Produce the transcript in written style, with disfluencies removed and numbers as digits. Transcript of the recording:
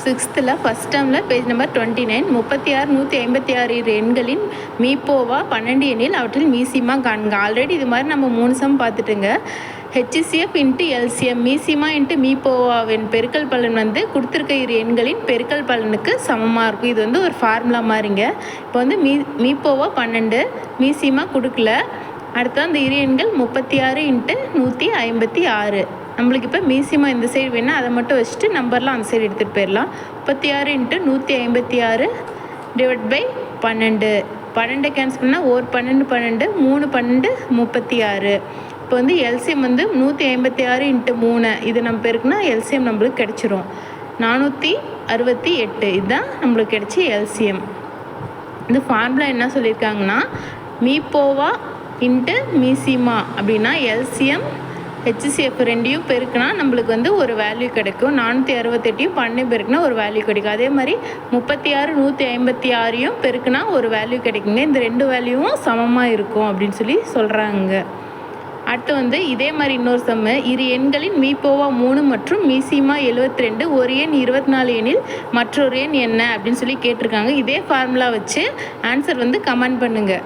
6th first டேர்மில் page number 29 36 156 இரு எண்களின் மீப்போவா 12 எண்ணில் அவற்றில் மீசிமா காண்க. ஆல்ரெடி இது மாதிரி நம்ம 3 சம் பார்த்துட்டுங்க. HCF இன்ட்டு LCM மீசிமா இன்ட்டு மீப்போவாவின் பெருக்கல் பலன் வந்து கொடுத்துருக்க இரு எண்களின் பெருக்கல் பலனுக்கு சமமாக இருக்கும். இது வந்து ஒரு ஃபார்முலா மாதிரிங்க. இப்போ வந்து மீப்போவா 12 மீசிமா கொடுக்கல. அடுத்து அந்த இரு எண்கள் 36 இன்ட்டு 156. நம்மளுக்கு இப்போ மீசிமா இந்த சைடு வேணால் அதை மட்டும் வச்சுட்டு நம்பர்லாம் அந்த சைடு எடுத்துகிட்டு போயிடலாம். 36 இன்ட்டு 156 டிவைட் பை 12. 12 கேன்சல் பண்ணால் 1 12 12 3 12 36. இப்போ வந்து எல்சிஎம் வந்து 156 இன்ட்டு 3 இது நம்ம பேருக்குன்னா எல்சிஎம் நம்மளுக்கு கிடச்சிரும் 468. இதுதான் நம்மளுக்கு கிடச்சி எல்சிஎம். இந்த ஃபார்முலா என்ன சொல்லியிருக்காங்கன்னா மீப்போவா இன்ட்டு மீசிமா அப்படின்னா எல்சிஎம் HCF ரெண்டையும் பெருக்குனா நம்மளுக்கு வந்து ஒரு வேல்யூ கிடைக்கும். 468 12 பெருக்குனா ஒரு வேல்யூ கிடைக்கும். அதே மாதிரி 36 156 பெருக்குனா ஒரு வேல்யூ கிடைக்குங்க. இந்த ரெண்டு வேல்யூவும் சமமாக இருக்கும் அப்படின்னு சொல்லி சொல்கிறாங்க. அடுத்து வந்து இதே மாதிரி இன்னொரு சம்மு இரு எண்களின் மீப்போவா 3 மற்றும் மீசிமா 72 ஒரு எண் 24 எண்ணில் மற்றொரு எண் என்ன அப்படின்னு சொல்லி கேட்டிருக்காங்க. இதே ஃபார்முலா வச்சு ஆன்சர் வந்து கமெண்ட் பண்ணுங்கள்.